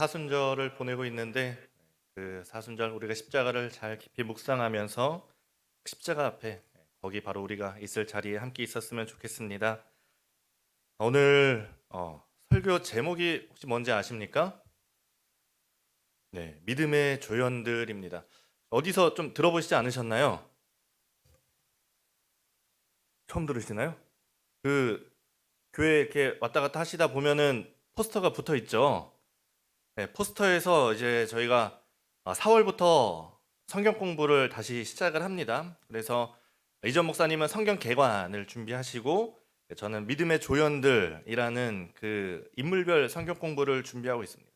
사순절을 보내고 있는데 그 사순절 우리가 십자가를 잘 깊이 묵상하면서 십자가 앞에 거기 바로 우리가 있을 자리에 함께 있었으면 좋겠습니다. 오늘 설교 제목이 혹시 뭔지 아십니까? 네, 믿음의 조연들입니다. 어디서 좀 들어보시지 않으셨나요? 처음 들으시나요? 그 교회 이렇게 왔다 갔다 하시다 보면은 포스터가 붙어 있죠. 네, 포스터에서 이제 저희가 4월부터 성경 공부를 다시 시작을 합니다. 그래서 이전 목사님은 성경 개관을 준비하시고 저는 믿음의 조연들이라는 그 인물별 성경 공부를 준비하고 있습니다.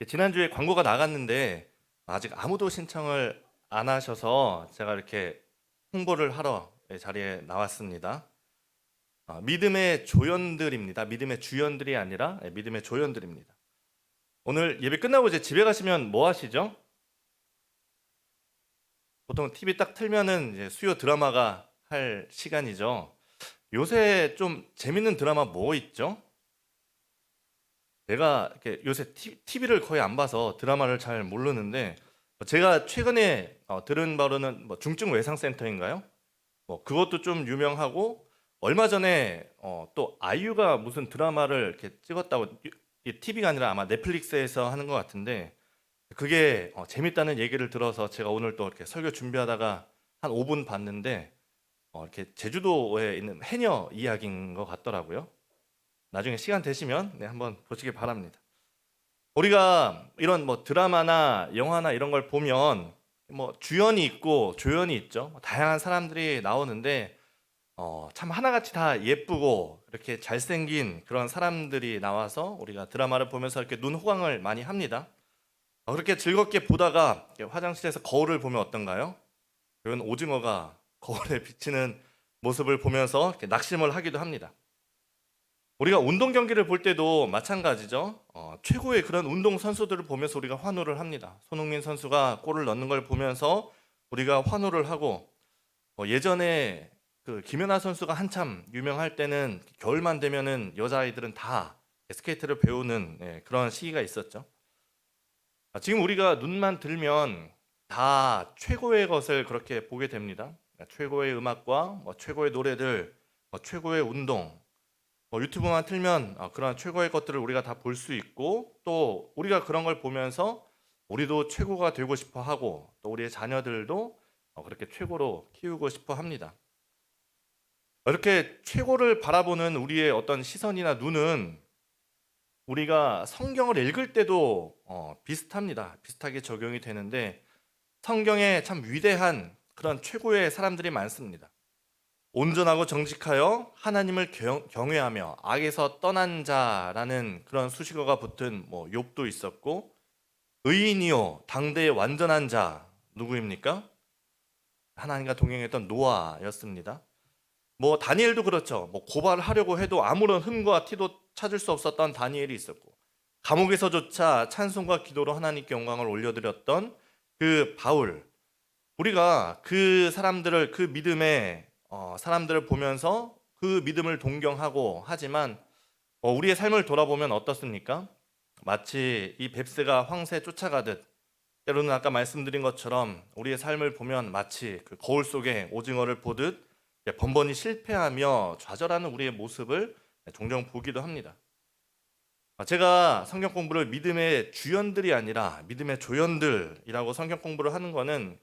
지난주에 광고가 나갔는데 아직 아무도 신청을 안 하셔서 제가 이렇게 홍보를 하러 자리에 나왔습니다. 믿음의 조연들입니다. 믿음의 주연들이 아니라 믿음의 조연들입니다. 오늘 예배 끝나고 이제 집에 가시면 뭐 하시죠? 보통 TV 딱 틀면은 이제 수요 드라마가 할 시간이죠. 요새 좀 재밌는 드라마 뭐 있죠? 제가 이렇게 요새 TV를 거의 안 봐서 드라마를 잘 모르는데 제가 최근에 들은 바로는 뭐 중증 외상센터인가요? 뭐 그것도 좀 유명하고 얼마 전에 또 아이유가 무슨 드라마를 이렇게 찍었다고 이 TV가 아니라 아마 넷플릭스에서 하는 것 같은데 그게 재밌다는 얘기를 들어서 제가 오늘 또 이렇게 설교 준비하다가 한 5분 봤는데 이렇게 제주도에 있는 해녀 이야기인 것 같더라고요. 나중에 시간 되시면 한번 보시기 바랍니다. 우리가 이런 뭐 드라마나 영화나 이런 걸 보면 뭐 주연이 있고 조연이 있죠. 다양한 사람들이 나오는데 참 하나같이 다 예쁘고 이렇게 잘생긴 그런 사람들이 나와서 우리가 드라마를 보면서 이렇게 눈 호강을 많이 합니다. 그렇게 즐겁게 보다가 화장실에서 거울을 보면 어떤가요? 그런 오징어가 거울에 비치는 모습을 보면서 이렇게 낙심을 하기도 합니다. 우리가 운동 경기를 볼 때도 마찬가지죠. 최고의 그런 운동 선수들을 보면서 우리가 환호를 합니다. 손흥민 선수가 골을 넣는 걸 보면서 우리가 환호를 하고 예전에 그 김연아 선수가 한참 유명할 때는 겨울만 되면은 여자아이들은 다 스케이트를 배우는 그런 시기가 있었죠. 지금 우리가 눈만 들면 다 최고의 것을 그렇게 보게 됩니다. 최고의 음악과 최고의 노래들, 최고의 운동, 유튜브만 틀면 그런 최고의 것들을 우리가 다 볼 수 있고 또 우리가 그런 걸 보면서 우리도 최고가 되고 싶어 하고 또 우리의 자녀들도 그렇게 최고로 키우고 싶어 합니다. 이렇게 최고를 바라보는 우리의 어떤 시선이나 눈은 우리가 성경을 읽을 때도 비슷합니다. 비슷하게 적용이 되는데 성경에 참 위대한 그런 최고의 사람들이 많습니다. 온전하고 정직하여 하나님을 경외하며 악에서 떠난 자라는 그런 수식어가 붙은 뭐 욥도 있었고 의인이요 당대의 완전한 자 누구입니까? 하나님과 동행했던 노아였습니다. 뭐 다니엘도 그렇죠. 뭐 고발하려고 해도 아무런 흠과 티도 찾을 수 없었던 다니엘이 있었고 감옥에서조차 찬송과 기도로 하나님께 영광을 올려드렸던 그 바울. 우리가 그 사람들을 그 믿음의 사람들을 보면서 그 믿음을 동경하고 하지만 우리의 삶을 돌아보면 어떻습니까? 마치 이 뱁새가 황새 쫓아가듯 때로는 아까 말씀드린 것처럼 우리의 삶을 보면 마치 그 거울 속에 오징어를 보듯 번번이 실패하며 좌절하는 우리의 모습을 종종 보기도 합니다. 제가 성경 공부를 믿음의 주연들이 아니라 믿음의 조연들이라고 성경 공부를 하는 거는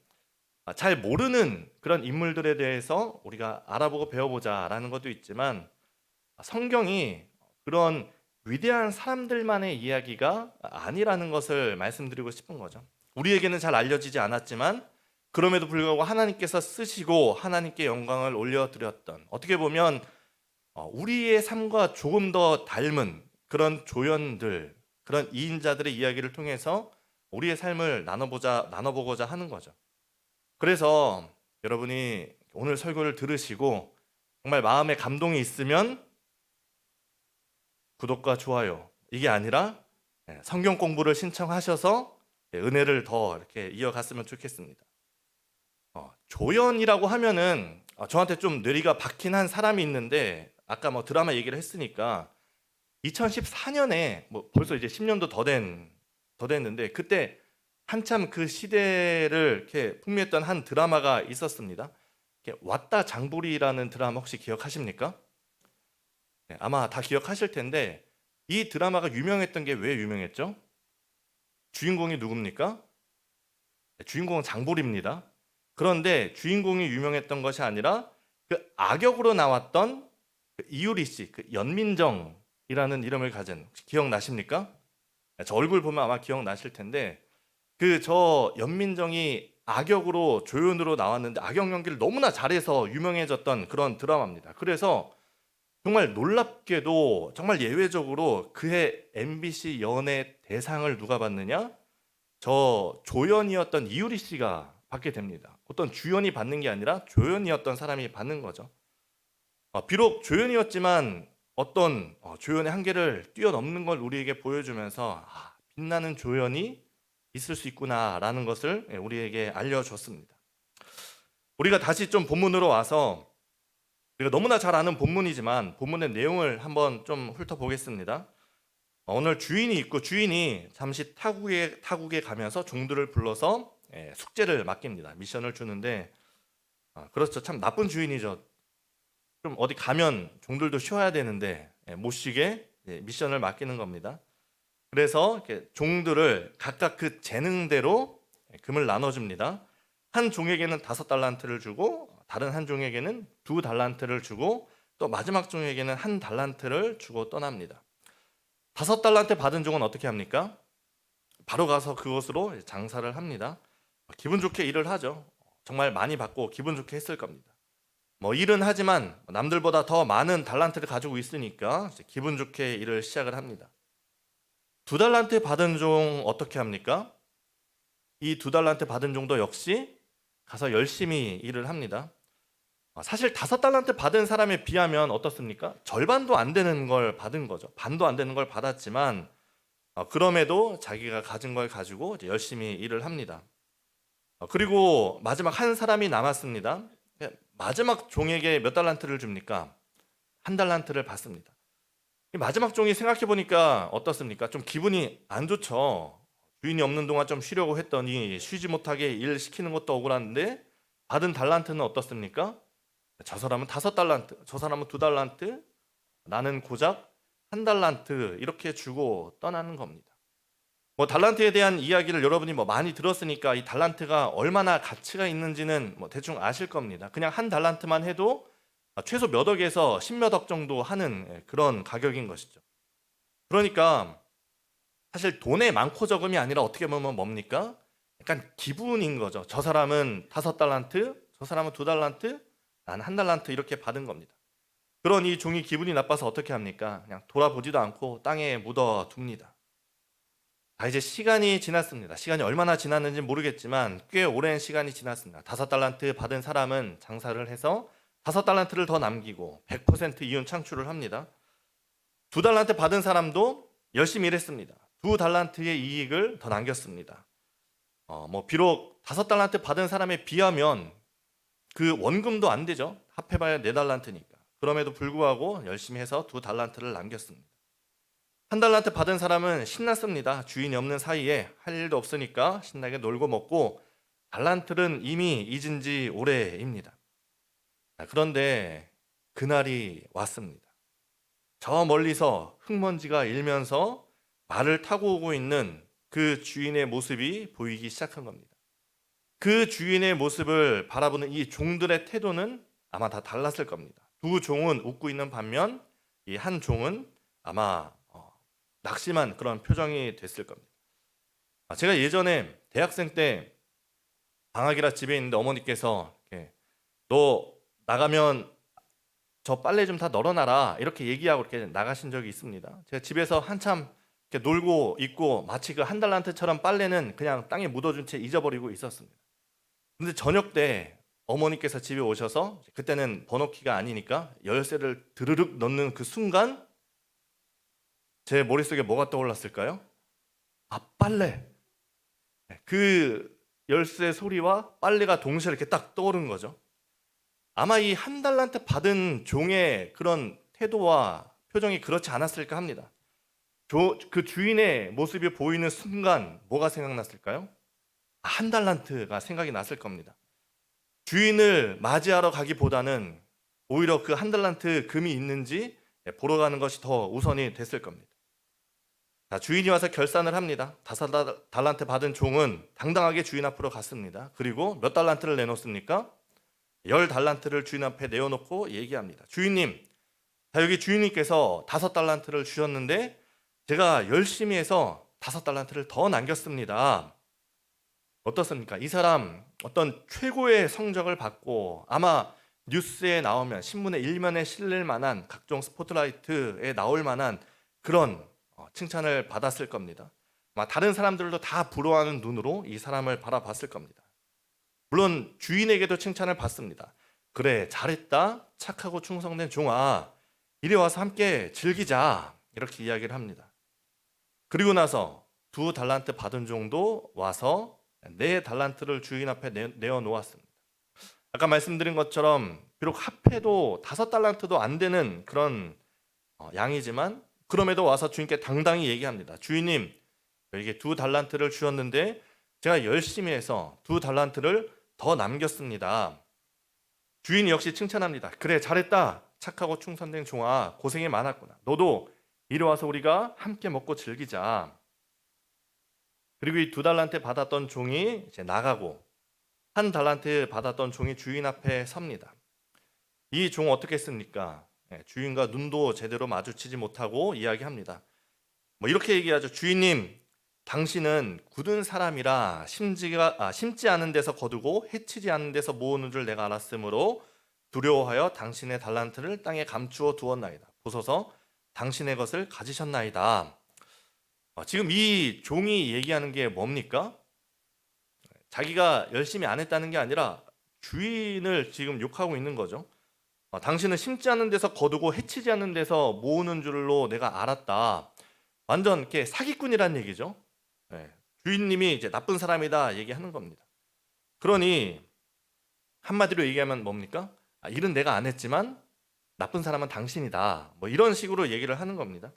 잘 모르는 그런 인물들에 대해서 우리가 알아보고 배워보자라는 것도 있지만 성경이 그런 위대한 사람들만의 이야기가 아니라는 것을 말씀드리고 싶은 거죠. 우리에게는 잘 알려지지 않았지만 그럼에도 불구하고 하나님께서 쓰시고 하나님께 영광을 올려드렸던 어떻게 보면 우리의 삶과 조금 더 닮은 그런 조연들, 그런 이인자들의 이야기를 통해서 우리의 삶을 나눠보고자 하는 거죠. 그래서 여러분이 오늘 설교를 들으시고 정말 마음에 감동이 있으면 구독과 좋아요 이게 아니라 성경 공부를 신청하셔서 은혜를 더 이렇게 이어갔으면 좋겠습니다. 조연이라고 하면은 저한테 좀 뇌리가 박힌 한 사람이 있는데 아까 뭐 드라마 얘기를 했으니까 2014년에 뭐 벌써 이제 10년도 더 된 더 됐는데 그때 한참 그 시대를 이렇게 풍미했던 한 드라마가 있었습니다. 이렇게 왔다 장보리라는 드라마 혹시 기억하십니까? 네, 아마 다 기억하실 텐데 이 드라마가 유명했던 게 왜 유명했죠? 주인공이 누굽니까? 네, 주인공은 장보리입니다. 그런데 주인공이 유명했던 것이 아니라 그 악역으로 나왔던 그 이유리 씨, 그 연민정이라는 이름을 가진 혹시 기억나십니까? 네, 저 얼굴 보면 아마 기억나실 텐데 그 저 연민정이 악역으로 조연으로 나왔는데 악역 연기를 너무나 잘해서 유명해졌던 그런 드라마입니다. 그래서 정말 놀랍게도 정말 예외적으로 그해 MBC 연예 대상을 누가 받느냐? 저 조연이었던 이유리 씨가 받게 됩니다. 어떤 주연이 받는 게 아니라 조연이었던 사람이 받는 거죠. 비록 조연이었지만 어떤 조연의 한계를 뛰어넘는 걸 우리에게 보여주면서 빛나는 조연이 있을 수 있구나라는 것을 우리에게 알려줬습니다. 우리가 다시 좀 본문으로 와서 우리가 너무나 잘 아는 본문이지만 본문의 내용을 한번 좀 훑어보겠습니다. 오늘 주인이 있고 주인이 잠시 타국에 가면서 종들을 불러서 숙제를 맡깁니다. 미션을 주는데 그렇죠. 참 나쁜 주인이죠. 좀 어디 가면 종들도 쉬어야 되는데 못 쉬게 미션을 맡기는 겁니다. 그래서 이렇게 종들을 각각 그 재능대로 금을 나눠줍니다. 한 종에게는 5달란트를 주고 다른 한 종에게는 2달란트를 주고 또 마지막 종에게는 1달란트를 주고 떠납니다. 5달란트 받은 종은 어떻게 합니까? 바로 가서 그것으로 장사를 합니다. 기분 좋게 일을 하죠. 정말 많이 받고 기분 좋게 했을 겁니다. 일은 하지만 남들보다 더 많은 달란트를 가지고 있으니까 기분 좋게 일을 시작을 합니다. 2달란트 받은 종 어떻게 합니까? 이 2달란트 받은 종도 역시 가서 열심히 일을 합니다. 사실 5달란트 받은 사람에 비하면 어떻습니까? 절반도 안 되는 걸 받은 거죠. 반도 안 되는 걸 받았지만 그럼에도 자기가 가진 걸 가지고 이제 열심히 일을 합니다. 그리고 마지막 한 사람이 남았습니다. 마지막 종에게 몇 달란트를 줍니까? 1달란트를 받습니다. 이 마지막 종이 생각해 보니까 어떻습니까? 좀 기분이 안 좋죠. 주인이 없는 동안 좀 쉬려고 했더니 쉬지 못하게 일 시키는 것도 억울한데 받은 달란트는 어떻습니까? 저 사람은 5달란트, 저 사람은 2달란트, 나는 고작 1달란트 이렇게 주고 떠나는 겁니다. 달란트에 대한 이야기를 여러분이 많이 들었으니까 이 달란트가 얼마나 가치가 있는지는 대충 아실 겁니다. 그냥 1달란트만 해도 최소 몇 억에서 10몇 억 정도 하는 그런 가격인 것이죠. 그러니까 사실 돈의 많고 적음이 아니라 어떻게 보면 뭡니까? 약간 기분인 거죠. 저 사람은 5달란트, 저 사람은 2달란트, 난 1달란트 이렇게 받은 겁니다. 그런 이 종이 기분이 나빠서 어떻게 합니까? 그냥 돌아보지도 않고 땅에 묻어 둡니다. 이제 시간이 지났습니다. 시간이 얼마나 지났는지 모르겠지만 꽤 오랜 시간이 지났습니다. 5달란트 받은 사람은 장사를 해서 5달란트를 더 남기고 100% 이윤 창출을 합니다. 2달란트 받은 사람도 열심히 일했습니다. 2달란트의 이익을 더 남겼습니다. 비록 5달란트 받은 사람에 비하면 그 원금도 안 되죠. 합해봐야 4달란트니까. 그럼에도 불구하고 열심히 해서 2달란트를 남겼습니다. 1달란트 받은 사람은 신났습니다. 주인이 없는 사이에 할 일도 없으니까 신나게 놀고 먹고 달란트는 이미 잊은 지 오래입니다. 그런데 그날이 왔습니다. 저 멀리서 흙먼지가 일면서 말을 타고 오고 있는 그 주인의 모습이 보이기 시작한 겁니다. 그 주인의 모습을 바라보는 이 종들의 태도는 아마 다 달랐을 겁니다. 2 종은 웃고 있는 반면 이 한 종은 아마 낙심한 그런 표정이 됐을 겁니다. 제가 예전에 대학생 때 방학이라 집에 있는데 어머니께서 너 나가면 저 빨래 좀 다 널어놔라 이렇게 얘기하고 이렇게 나가신 적이 있습니다. 제가 집에서 한참 이렇게 놀고 있고 마치 그 1달란트처럼 빨래는 그냥 땅에 묻어준 채 잊어버리고 있었습니다. 근데 저녁 때 어머니께서 집에 오셔서 그때는 번호키가 아니니까 열쇠를 드르륵 넣는 그 순간 제 머릿속에 뭐가 떠올랐을까요? 빨래. 그 열쇠 소리와 빨래가 동시에 이렇게 딱 떠오른 거죠. 아마 이 1달란트 받은 종의 그런 태도와 표정이 그렇지 않았을까 합니다. 그 주인의 모습이 보이는 순간 뭐가 생각났을까요? 한 달란트가 생각이 났을 겁니다. 주인을 맞이하러 가기보다는 오히려 그 한 달란트 금이 있는지 보러 가는 것이 더 우선이 됐을 겁니다. 자, 주인이 와서 결산을 합니다. 5달란트 받은 종은 당당하게 주인 앞으로 갔습니다. 그리고 몇 달란트를 내놓습니까? 10달란트를 주인 앞에 내어놓고 얘기합니다. 주인님, 자, 여기 주인님께서 5달란트를 주셨는데 제가 열심히 해서 5달란트를 더 남겼습니다. 어떻습니까? 이 사람 어떤 최고의 성적을 받고 아마 뉴스에 나오면 신문의 일면에 실릴 만한 각종 스포트라이트에 나올 만한 그런 칭찬을 받았을 겁니다. 아마 다른 사람들도 다 부러워하는 눈으로 이 사람을 바라봤을 겁니다. 물론 주인에게도 칭찬을 받습니다. 그래, 잘했다. 착하고 충성된 종아. 이리 와서 함께 즐기자. 이렇게 이야기를 합니다. 그리고 나서 2달란트 받은 종도 와서 4달란트를 주인 앞에 내어 놓았습니다. 아까 말씀드린 것처럼 비록 합해도 5달란트도 안 되는 그런 양이지만 그럼에도 와서 주인께 당당히 얘기합니다. 주인님, 저에게 2달란트를 주셨는데 제가 열심히 해서 2달란트를 더 남겼습니다. 주인이 역시 칭찬합니다. 그래, 잘했다. 착하고 충성된 종아, 고생이 많았구나. 너도 이리 와서 우리가 함께 먹고 즐기자. 그리고 이 2달란트 받았던 종이 이제 나가고 1달란트 받았던 종이 주인 앞에 섭니다. 이 종 어떻게 했습니까? 주인과 눈도 제대로 마주치지 못하고 이야기합니다. 뭐 이렇게 얘기하죠. 주인님, 당신은 굳은 사람이라 심지 않은 데서 거두고 해치지 않은 데서 모으는 줄 내가 알았으므로 두려워하여 당신의 달란트를 땅에 감추어 두었나이다. 보소서 당신의 것을 가지셨나이다. 지금 이 종이 얘기하는 게 뭡니까? 자기가 열심히 안 했다는 게 아니라 주인을 지금 욕하고 있는 거죠. 당신은 심지 않은 데서 거두고 해치지 않는 데서 모으는 줄로 내가 알았다. 완전 이렇게 사기꾼이란 얘기죠. 주인님이 이제 나쁜 사람이다 얘기하는 겁니다. 그러니 한마디로 얘기하면 뭡니까? 일은 내가 안 했지만 나쁜 사람은 당신이다. 뭐 이런 식으로 얘기를 하는 겁니다.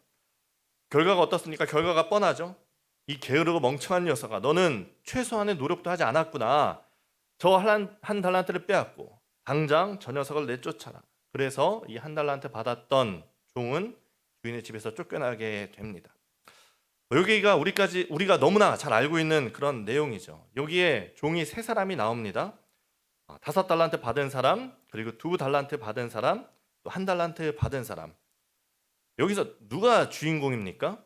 결과가 어떻습니까? 결과가 뻔하죠. 이 게으르고 멍청한 녀석아, 너는 최소한의 노력도 하지 않았구나. 저 한 달란트를 빼앗고 당장 저 녀석을 내쫓아라. 그래서 이 1달란트 받았던 종은 주인의 집에서 쫓겨나게 됩니다. 여기가 우리가 너무나 잘 알고 있는 그런 내용이죠. 여기에 종이 3사람이 나옵니다. 5달란트 받은 사람, 그리고 2달란트 받은 사람, 또 1달란트 받은 사람. 여기서 누가 주인공입니까?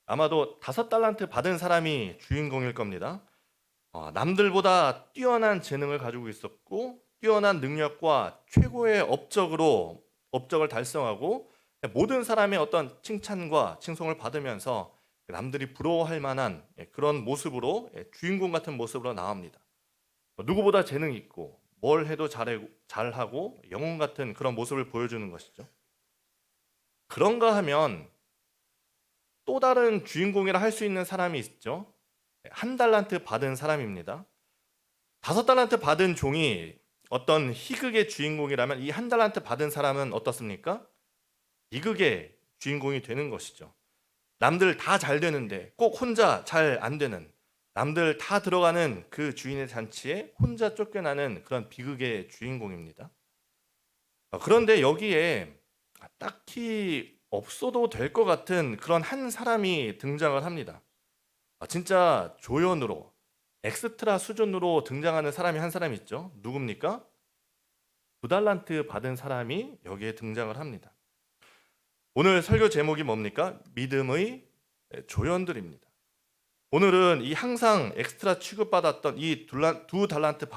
아마도 5달란트 받은 사람이 주인공일 겁니다. 남들보다 뛰어난 재능을 가지고 있었고 뛰어난 능력과 최고의 업적을 달성하고 모든 사람의 어떤 칭찬과 칭송을 받으면서 남들이 부러워할 만한 그런 모습으로 주인공 같은 모습으로 나옵니다. 누구보다 재능이 있고 뭘 해도 잘하고 영웅 같은 그런 모습을 보여주는 것이죠. 그런가 하면 또 다른 주인공이라 할 수 있는 사람이 있죠. 1달란트 받은 사람입니다. 5달란트 받은 종이 어떤 희극의 주인공이라면 이 1달란트 받은 사람은 어떻습니까? 비극의 주인공이 되는 것이죠. 남들 다 잘 되는데 꼭 혼자 잘 안 되는, 남들 다 들어가는 그 주인의 잔치에 혼자 쫓겨나는 그런 비극의 주인공입니다. 그런데 여기에 딱히 없어도 될 것 같은 그런 한 사람이 등장을 합니다. 진짜 조연으로 엑스트라 수준으로 등장하는 사람이 한 사람 있죠. 누굽니까? 2달란트 받은 사람이 여기에 등장을 합니다. 오늘 설교 제목이 뭡니까? 믿음의 조연들입니다. 오늘은 이 항상 엑스트라 취급받았던 이 2달란트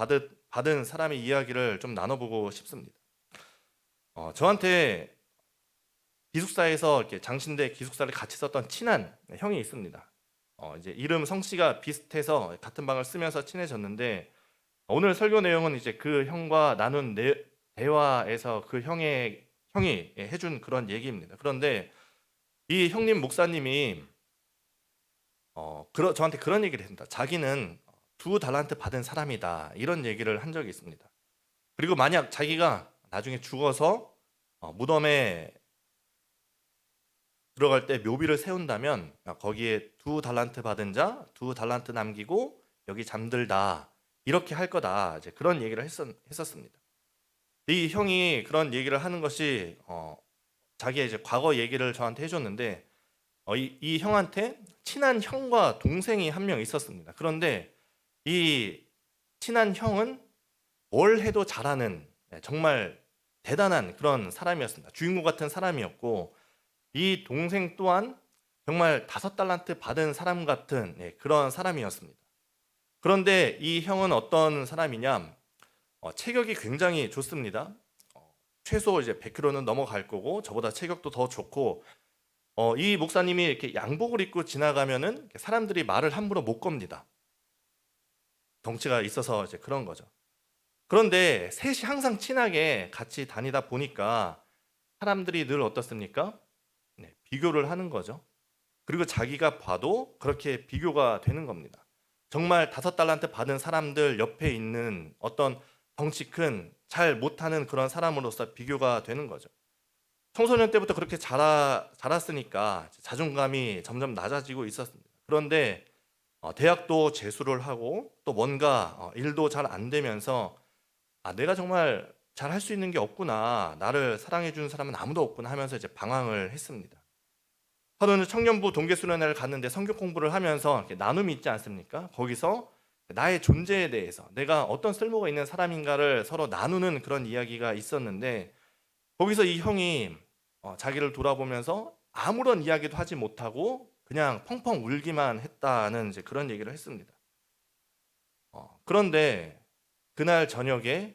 받은 사람의 이야기를 좀 나눠보고 싶습니다. 저한테 기숙사에서 이렇게 장신대 기숙사를 같이 썼던 친한 형이 있습니다. 이제 이름 성씨가 비슷해서 같은 방을 쓰면서 친해졌는데 오늘 설교 내용은 이제 그 형과 나눈 대화에서 그 형이 해준 그런 얘기입니다. 그런데 이 형님 목사님이 저한테 그런 얘기를 했습니다. 자기는 2달란트 받은 사람이다 이런 얘기를 한 적이 있습니다. 그리고 만약 자기가 나중에 죽어서 무덤에 들어갈 때 묘비를 세운다면 거기에 2달란트 받은 자 2달란트 남기고 여기 잠들다 이렇게 할 거다. 이제 그런 얘기를 했었습니다. 이 형이 그런 얘기를 하는 것이 자기의 이제 과거 얘기를 저한테 해줬는데 이 형한테 친한 형과 동생이 한 명 있었습니다. 그런데 이 친한 형은 뭘 해도 잘하는 정말 대단한 그런 사람이었습니다. 주인공 같은 사람이었고 이 동생 또한 정말 5달란트 받은 사람 같은 그런 사람이었습니다. 그런데 이 형은 어떤 사람이냐? 체격이 굉장히 좋습니다. 최소 이제 100kg는 넘어갈 거고 저보다 체격도 더 좋고 이 목사님이 이렇게 양복을 입고 지나가면은 사람들이 말을 함부로 못 겁니다. 덩치가 있어서 이제 그런 거죠. 그런데 셋이 항상 친하게 같이 다니다 보니까 사람들이 늘 어떻습니까? 비교를 하는 거죠. 그리고 자기가 봐도 그렇게 비교가 되는 겁니다. 정말 5달란트 받은 사람들 옆에 있는 어떤 덩치 큰, 잘 못하는 그런 사람으로서 비교가 되는 거죠. 청소년 때부터 그렇게 자랐으니까 자존감이 점점 낮아지고 있었습니다. 그런데 대학도 재수를 하고 또 뭔가 일도 잘 안 되면서 내가 정말 잘할 수 있는 게 없구나. 나를 사랑해 주는 사람은 아무도 없구나 하면서 이제 방황을 했습니다. 하루는 청년부 동계수련회를 갔는데 성경 공부를 하면서 이렇게 나눔이 있지 않습니까? 거기서 나의 존재에 대해서 내가 어떤 쓸모가 있는 사람인가를 서로 나누는 그런 이야기가 있었는데 거기서 이 형이 자기를 돌아보면서 아무런 이야기도 하지 못하고 그냥 펑펑 울기만 했다는 이제 그런 얘기를 했습니다. 그런데 그날 저녁에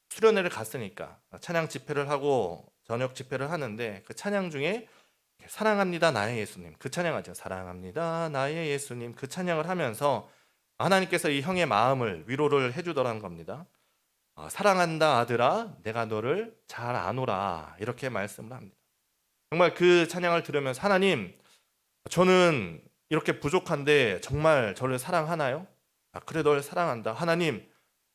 수련회를 갔으니까 찬양 집회를 하고 저녁 집회를 하는데 그 찬양 중에 사랑합니다 나의 예수님 그 찬양하죠. 사랑합니다 나의 예수님 그 찬양을 하면서 하나님께서 이 형의 마음을 위로를 해주더라는 겁니다. 사랑한다 아들아 내가 너를 잘 아노라 이렇게 말씀을 합니다. 정말 그 찬양을 들으면서 하나님 저는 이렇게 부족한데 정말 저를 사랑하나요? 그래 널 사랑한다. 하나님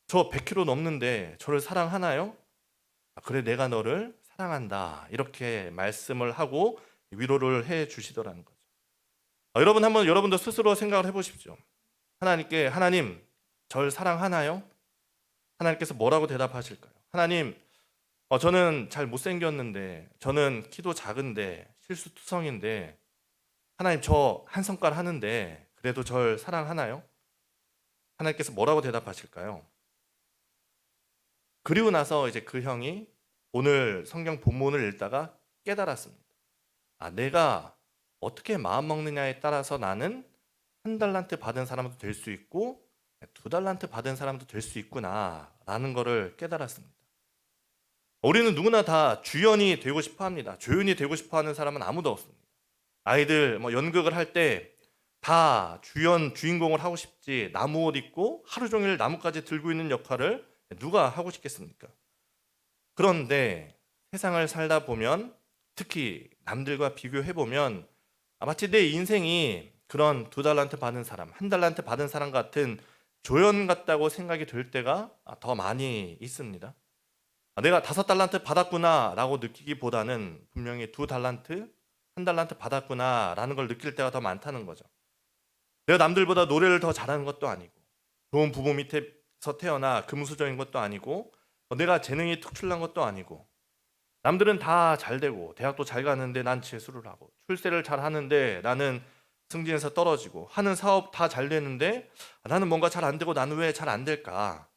저 100kg 넘는데 저를 사랑하나요? 그래 내가 너를 사랑한다 이렇게 말씀을 하고 위로를 해 주시더라는 거죠. 여러분 한번 여러분도 스스로 생각을 해보십시오. 하나님께 하나님 절 사랑하나요? 하나님께서 뭐라고 대답하실까요? 하나님 저는 잘 못생겼는데 저는 키도 작은데 실수투성인데 하나님 저 한 성깔 하는데 그래도 절 사랑하나요? 하나님께서 뭐라고 대답하실까요? 그리고 나서 이제 그 형이 오늘 성경 본문을 읽다가 깨달았습니다. 내가 어떻게 마음 먹느냐에 따라서 나는 1달란트 받은 사람도 될 수 있고 2달란트 받은 사람도 될 수 있구나라는 것을 깨달았습니다. 우리는 누구나 다 주연이 되고 싶어 합니다. 조연이 되고 싶어 하는 사람은 아무도 없습니다. 아이들 연극을 할 때 다 주인공을 하고 싶지 나무 옷 입고 하루 종일 나뭇가지 들고 있는 역할을 누가 하고 싶겠습니까? 그런데 세상을 살다 보면 특히 남들과 비교해 보면 마치 내 인생이 그런 2달란트 받은 사람, 1달란트 받은 사람 같은 조연 같다고 생각이 들 때가 더 많이 있습니다. 내가 5달란트 받았구나라고 느끼기보다는 분명히 2달란트, 1달란트 받았구나라는 걸 느낄 때가 더 많다는 거죠. 내가 남들보다 노래를 더 잘하는 것도 아니고 좋은 부모 밑에서 태어나 금수저인 것도 아니고 내가 재능이 특출난 것도 아니고 남들은 다 잘 되고 대학도 잘 가는데 난 재수를 하고 출세를 잘 하는데 나는 승진해서 떨어지고 하는 사업 다 잘 되는데 나는 뭔가 잘 안 되고 나는 왜 잘 안 될까?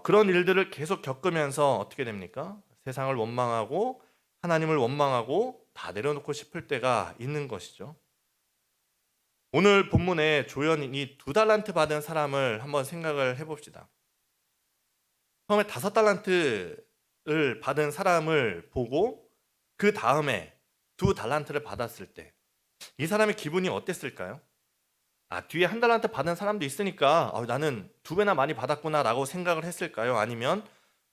그런 일들을 계속 겪으면서 어떻게 됩니까? 세상을 원망하고 하나님을 원망하고 다 내려놓고 싶을 때가 있는 것이죠. 오늘 본문에 조연이 2달란트 받은 사람을 한번 생각을 해봅시다. 처음에 5달란트를 받은 사람을 보고 그 다음에 2달란트를 받았을 때 이 사람의 기분이 어땠을까요? 뒤에 1달란트 받은 사람도 있으니까 나는 2배나 많이 받았구나라고 생각을 했을까요? 아니면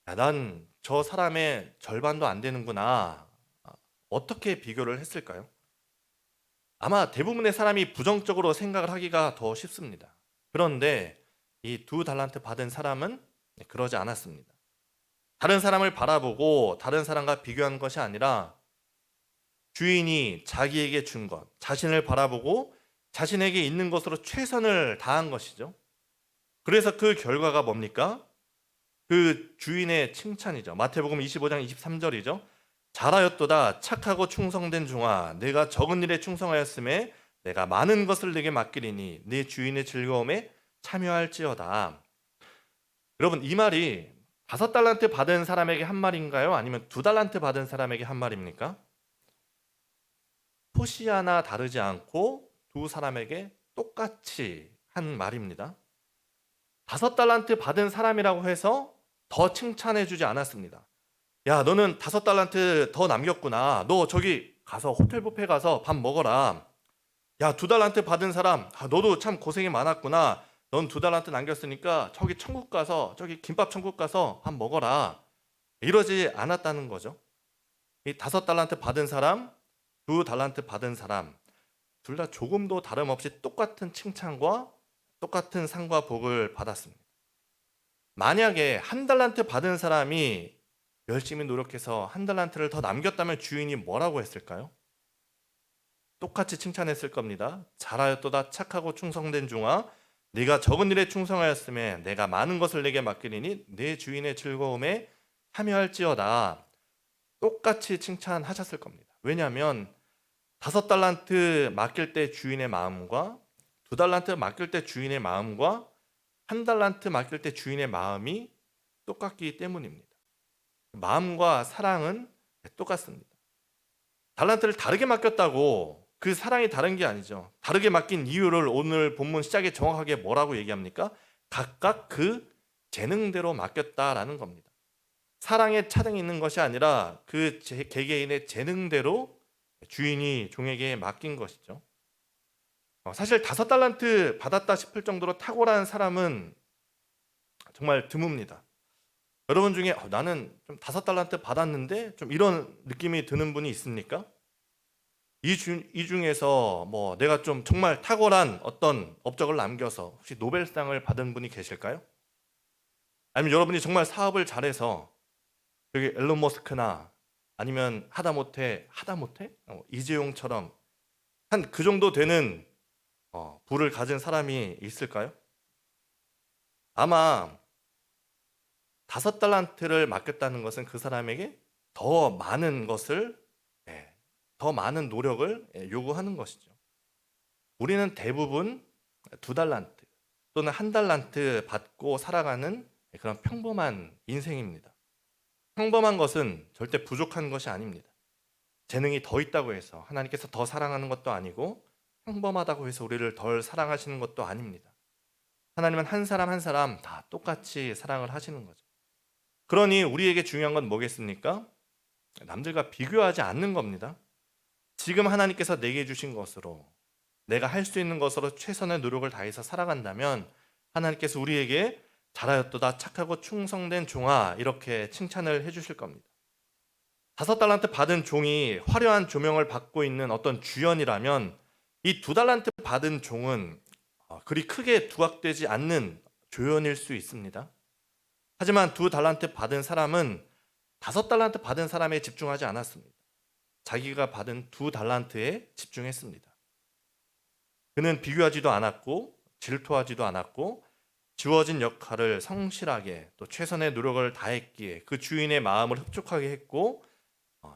난 저 사람의 절반도 안 되는구나. 어떻게 비교를 했을까요? 아마 대부분의 사람이 부정적으로 생각을 하기가 더 쉽습니다. 그런데 이 2달란트 받은 사람은 그러지 않았습니다. 다른 사람을 바라보고 다른 사람과 비교한 것이 아니라 주인이 자기에게 준 것, 자신을 바라보고 자신에게 있는 것으로 최선을 다한 것이죠. 그래서 그 결과가 뭡니까? 그 주인의 칭찬이죠. 마태복음 25장 23절이죠. 잘하였도다 착하고 충성된 종아, 내가 적은 일에 충성하였음에 내가 많은 것을 내게 맡기리니 네 주인의 즐거움에 참여할지어다. 여러분, 이 말이 5달란트 받은 사람에게 한 말인가요? 아니면 2달란트 받은 사람에게 한 말입니까? 토시 하나 다르지 않고 두 사람에게 똑같이 한 말입니다. 5달란트 받은 사람이라고 해서 더 칭찬해 주지 않았습니다. 야, 너는 5달란트 더 남겼구나. 너 저기 가서 호텔 뷔페 가서 밥 먹어라. 야, 2달란트 받은 사람, 너도 참 고생이 많았구나. 넌 2달란트 남겼으니까 저기 천국 가서, 저기 김밥 천국 가서 밥 먹어라. 이러지 않았다는 거죠. 이 5달란트 받은 사람, 2달란트 받은 사람, 둘 다 조금도 다름없이 똑같은 칭찬과 똑같은 상과 복을 받았습니다. 만약에 1달란트 받은 사람이 열심히 노력해서 1달란트를 더 남겼다면 주인이 뭐라고 했을까요? 똑같이 칭찬했을 겁니다. 잘하였도다 착하고 충성된 종아, 네가 적은 일에 충성하였음에 내가 많은 것을 내게 맡기리니 내 주인의 즐거움에 참여할지어다. 똑같이 칭찬하셨을 겁니다. 왜냐하면 5달란트 맡길 때 주인의 마음과 2달란트 맡길 때 주인의 마음과 1달란트 맡길 때 주인의 마음이 똑같기 때문입니다. 마음과 사랑은 똑같습니다. 달란트를 다르게 맡겼다고 그 사랑이 다른 게 아니죠. 다르게 맡긴 이유를 오늘 본문 시작에 정확하게 뭐라고 얘기합니까? 각각 그 재능대로 맡겼다라는 겁니다. 사랑에 차등이 있는 것이 아니라 그 개개인의 재능대로 주인이 종에게 맡긴 것이죠. 사실 5달란트 받았다 싶을 정도로 탁월한 사람은 정말 드뭅니다. 여러분 중에 나는 좀 5달란트 받았는데 좀 이런 느낌이 드는 분이 있습니까? 이 중에서 뭐 내가 좀 정말 탁월한 어떤 업적을 남겨서 혹시 노벨상을 받은 분이 계실까요? 아니면 여러분이 정말 사업을 잘해서 여기 앨런 머스크나 아니면 하다못해 이재용처럼 한 그 정도 되는 부를 가진 사람이 있을까요? 아마 5달란트를 맡겼다는 것은 그 사람에게 더 많은 것을, 더 많은 노력을 요구하는 것이죠. 우리는 대부분 2달란트 또는 1달란트 받고 살아가는 그런 평범한 인생입니다. 평범한 것은 절대 부족한 것이 아닙니다. 재능이 더 있다고 해서 하나님께서 더 사랑하는 것도 아니고 평범하다고 해서 우리를 덜 사랑하시는 것도 아닙니다. 하나님은 한 사람 한 사람 다 똑같이 사랑을 하시는 거죠. 그러니 우리에게 중요한 건 뭐겠습니까? 남들과 비교하지 않는 겁니다. 지금 하나님께서 내게 주신 것으로 내가 할 수 있는 것으로 최선의 노력을 다해서 살아간다면 하나님께서 우리에게 잘하였도다 착하고 충성된 종아 이렇게 칭찬을 해주실 겁니다. 5달란트 받은 종이 화려한 조명을 받고 있는 어떤 주연이라면 이 2달란트 받은 종은 그리 크게 두각되지 않는 조연일 수 있습니다. 하지만 2달란트 받은 사람은 5달란트 받은 사람에 집중하지 않았습니다. 자기가 받은 2달란트에 집중했습니다. 그는 비교하지도 않았고 질투하지도 않았고 주어진 역할을 성실하게 또 최선의 노력을 다했기에 그 주인의 마음을 흡족하게 했고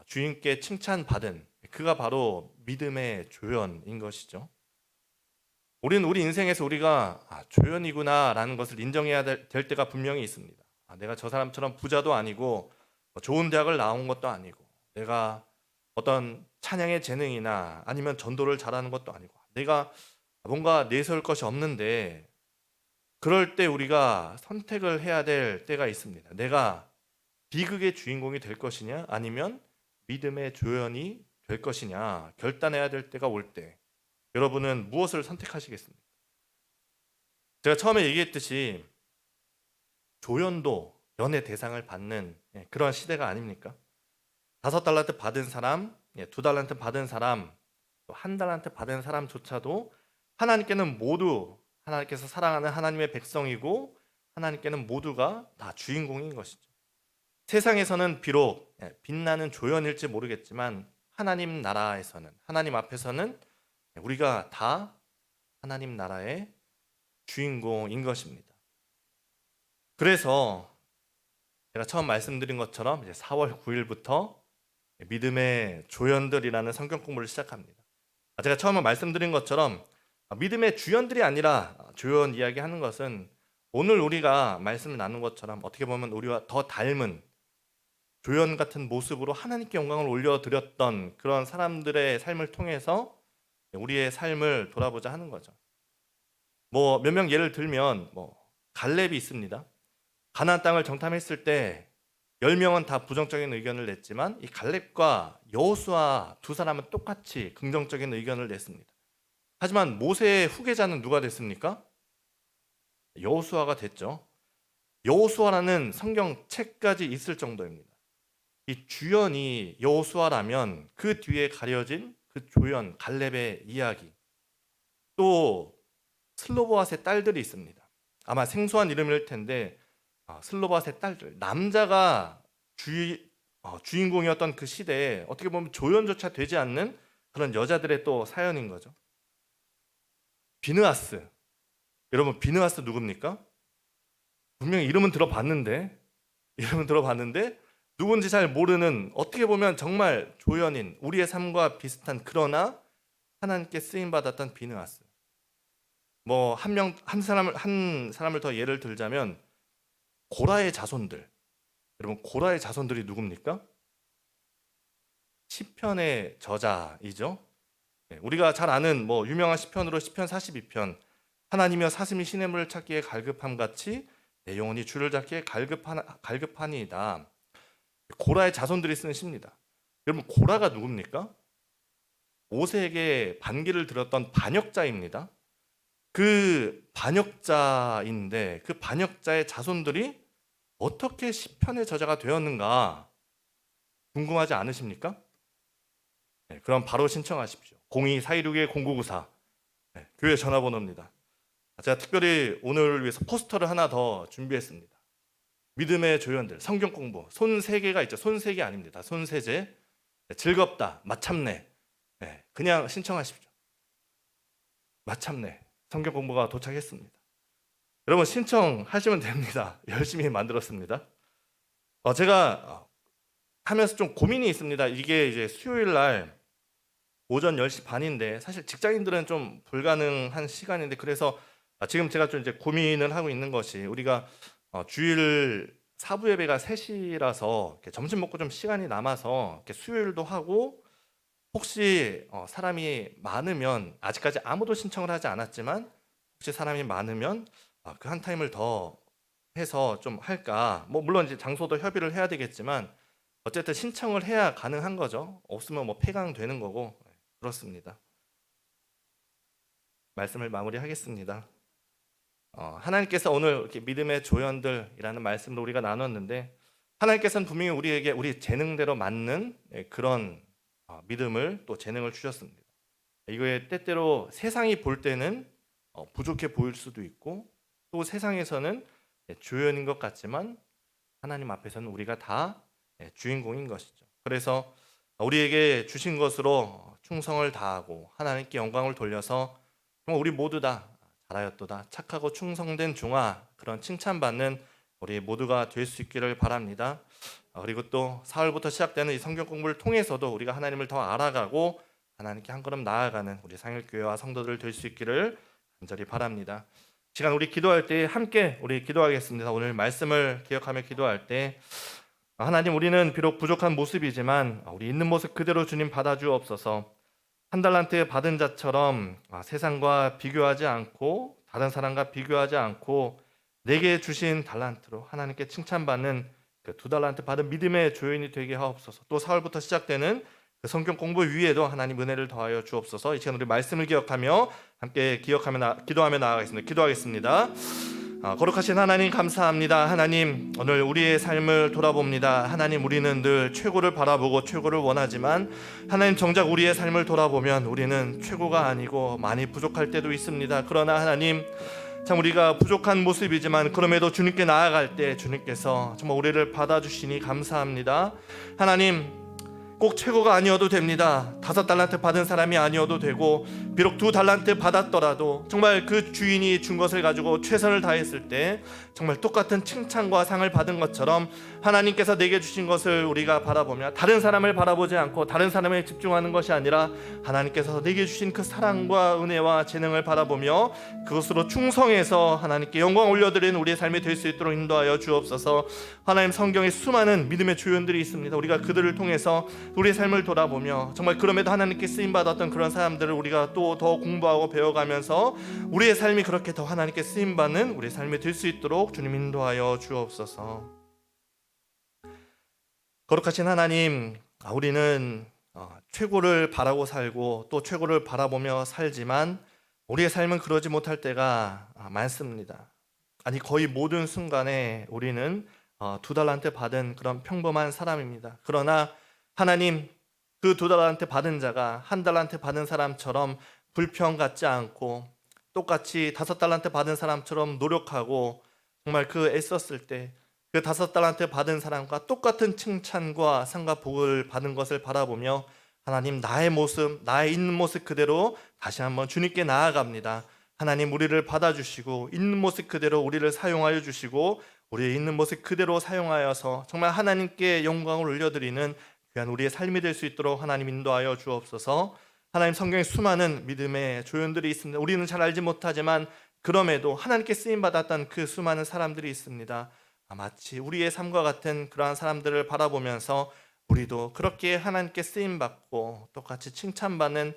주인께 칭찬받은 그가 바로 믿음의 조연인 것이죠. 우리는 우리 인생에서 우리가 조연이구나라는 것을 인정해야 될 때가 분명히 있습니다. 내가 저 사람처럼 부자도 아니고 좋은 대학을 나온 것도 아니고 내가 어떤 찬양의 재능이나 아니면 전도를 잘하는 것도 아니고 내가 뭔가 내세울 것이 없는데 그럴 때 우리가 선택을 해야 될 때가 있습니다. 내가 비극의 주인공이 될 것이냐 아니면 믿음의 조연이 될 것이냐 결단해야 될 때가 올 때 여러분은 무엇을 선택하시겠습니까? 제가 처음에 얘기했듯이 조연도 연애 대상을 받는 그런 시대가 아닙니까? 5달란트 받은 사람, 2달란트 받은 사람, 또 1달란트 받은 사람조차도 하나님께는 모두 하나님께서 사랑하는 하나님의 백성이고 하나님께는 모두가 다 주인공인 것이죠. 세상에서는 비록 빛나는 조연일지 모르겠지만 하나님 나라에서는, 하나님 앞에서는 우리가 다 하나님 나라의 주인공인 것입니다. 그래서 제가 처음 말씀드린 것처럼 이제 4월 9일부터 믿음의 조연들이라는 성경 공부를 시작합니다. 제가 처음에 말씀드린 것처럼 믿음의 주연들이 아니라 조연 이야기하는 것은 오늘 우리가 말씀을 나눈 것처럼 어떻게 보면 우리와 더 닮은 조연 같은 모습으로 하나님께 영광을 올려드렸던 그런 사람들의 삶을 통해서 우리의 삶을 돌아보자 하는 거죠. 뭐 몇 명 예를 들면 갈렙이 있습니다. 가나안 땅을 정탐했을 때 10명은 다 부정적인 의견을 냈지만 이 갈렙과 여호수아 두 사람은 똑같이 긍정적인 의견을 냈습니다. 하지만 모세의 후계자는 누가 됐습니까? 여호수아가 됐죠. 여호수아라는 성경책까지 있을 정도입니다. 이 주연이 여호수아라면 그 뒤에 가려진 그 조연 갈렙의 이야기, 또 슬로보앗의 딸들이 있습니다. 아마 생소한 이름일 텐데 슬로바스의 딸들, 남자가 주인공이었던 그 시대에 어떻게 보면 조연조차 되지 않는 그런 여자들의 또 사연인 거죠. 비느하스, 여러분 비느하스 누굽니까? 분명히 이름은 들어봤는데 누군지 잘 모르는, 어떻게 보면 정말 조연인, 우리의 삶과 비슷한, 그러나 하나님께 쓰임 받았던 비느하스. 한 사람을 더 예를 들자면 고라의 자손들. 여러분 고라의 자손들이 누굽니까? 시편의 저자이죠. 우리가 잘 아는 유명한 시편으로 시편 42편, 하나님이여 사슴이 시냇물을 찾기에 갈급함 같이 내 영혼이 주를 찾기에 갈급하니이다. 고라의 자손들이 쓰는 시입니다. 여러분 고라가 누굽니까? 모세에게 반기를 들었던 반역자입니다. 그 반역자인데 그 반역자의 자손들이 어떻게 시편의 저자가 되었는가 궁금하지 않으십니까? 그럼 바로 신청하십시오. 02-416-0994 교회 전화번호입니다. 제가 특별히 오늘을 위해서 포스터를 하나 더 준비했습니다. 믿음의 조연들, 성경 공부, 손 3개가 있죠. 손 3개 아닙니다. 손 3제, 즐겁다, 마참내. 그냥 신청하십시오. 마참내 성경 공부가 도착했습니다. 여러분 신청하시면 됩니다. 열심히 만들었습니다. 제가 하면서 좀 고민이 있습니다. 이게 이제 수요일 날 오전 10시 반인데 사실 직장인들은 좀 불가능한 시간인데, 그래서 지금 제가 좀 이제 고민을 하고 있는 것이, 우리가 주일 사부 예배가 3시라서 점심 먹고 좀 시간이 남아서 수요일도 하고, 혹시 사람이 많으면, 아직까지 아무도 신청을 하지 않았지만 혹시 사람이 많으면 그 한 타임을 더 해서 좀 할까. 물론 이제 장소도 협의를 해야 되겠지만 어쨌든 신청을 해야 가능한 거죠. 없으면 폐강되는 거고. 그렇습니다. 말씀을 마무리하겠습니다. 하나님께서 오늘 이렇게 믿음의 조연들이라는 말씀으로 우리가 나눴는데, 하나님께서는 분명히 우리에게 우리 재능대로 맞는 그런 믿음을, 또 재능을 주셨습니다. 이거에 때때로 세상이 볼 때는 부족해 보일 수도 있고, 또 세상에서는 조연인 것 같지만 하나님 앞에서는 우리가 다 주인공인 것이죠. 그래서 우리에게 주신 것으로 충성을 다하고 하나님께 영광을 돌려서 정말 우리 모두 다 잘하였도다, 착하고 충성된 종아, 그런 칭찬받는 우리 모두가 될 수 있기를 바랍니다. 그리고 또 4월부터 시작되는 이 성경 공부를 통해서도 우리가 하나님을 더 알아가고 하나님께 한 걸음 나아가는 우리 상일교회와 성도들 될 수 있기를 간절히 바랍니다. 시간 우리 기도할 때 함께 우리 기도하겠습니다. 오늘 말씀을 기억하며 기도할 때, 하나님, 우리는 비록 부족한 모습이지만 우리 있는 모습 그대로 주님 받아주옵소서. 한 달란트 받은 자처럼 세상과 비교하지 않고 다른 사람과 비교하지 않고 내게 주신 달란트로 하나님께 칭찬받는 그 2달란트 받은 믿음의 조연이 되게 하옵소서. 또 4월부터 시작되는 그 성경 공부 위에도 하나님 은혜를 더하여 주옵소서. 이 시간 우리 말씀을 기억하며 함께 기도하며 나아가겠습니다. 기도하겠습니다. 거룩하신 하나님 감사합니다. 하나님, 오늘 우리의 삶을 돌아봅니다. 하나님, 우리는 늘 최고를 바라보고 최고를 원하지만 하나님, 정작 우리의 삶을 돌아보면 우리는 최고가 아니고 많이 부족할 때도 있습니다. 그러나 하나님, 참 우리가 부족한 모습이지만 그럼에도 주님께 나아갈 때 주님께서 정말 우리를 받아주시니 감사합니다. 하나님, 꼭 최고가 아니어도 됩니다. 5달란트 받은 사람이 아니어도 되고, 비록 2달란트 받았더라도 정말 그 주인이 준 것을 가지고 최선을 다했을 때 정말 똑같은 칭찬과 상을 받은 것처럼 하나님께서 내게 주신 것을 우리가 바라보며 다른 사람을 바라보지 않고 다른 사람에 집중하는 것이 아니라 하나님께서 내게 주신 그 사랑과 은혜와 재능을 바라보며 그것으로 충성해서 하나님께 영광 올려드리는 우리의 삶이 될 수 있도록 인도하여 주옵소서. 하나님, 성경에 수많은 믿음의 조연들이 있습니다. 우리가 그들을 통해서 우리의 삶을 돌아보며 정말 그럼에도 하나님께 쓰임받았던 그런 사람들을 우리가 또 더 공부하고 배워가면서 우리의 삶이 그렇게 더 하나님께 쓰임받는 우리의 삶이 될 수 있도록 주님 인도하여 주옵소서. 거룩하신 하나님, 우리는 최고를 바라고 살고 또 최고를 바라보며 살지만 우리의 삶은 그러지 못할 때가 많습니다. 아니, 거의 모든 순간에 우리는 2달란트 받은 그런 평범한 사람입니다. 그러나 하나님, 그 2달란트 받은 자가 1달란트 받은 사람처럼 불평 갖지 않고 똑같이 5달란트 받은 사람처럼 노력하고 정말 그 애썼을 때 그 5달란트 받은 사람과 똑같은 칭찬과 상과 복을 받은 것을 바라보며 하나님, 나의 모습, 나의 있는 모습 그대로 다시 한번 주님께 나아갑니다. 하나님, 우리를 받아주시고 있는 모습 그대로 우리를 사용하여 주시고 우리의 있는 모습 그대로 사용하여서 정말 하나님께 영광을 올려드리는 귀한 우리의 삶이 될 수 있도록 하나님 인도하여 주옵소서. 하나님, 성경에 수많은 믿음의 조연들이 있습니다. 우리는 잘 알지 못하지만 그럼에도 하나님께 쓰임받았던 그 수많은 사람들이 있습니다. 마치 우리의 삶과 같은 그러한 사람들을 바라보면서 우리도 그렇게 하나님께 쓰임받고 똑같이 칭찬받는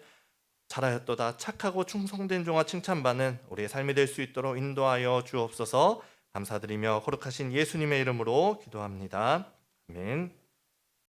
잘하였도다 착하고 충성된 종아 칭찬받는 우리의 삶이 될 수 있도록 인도하여 주옵소서. 감사드리며 거룩하신 예수님의 이름으로 기도합니다. 아멘.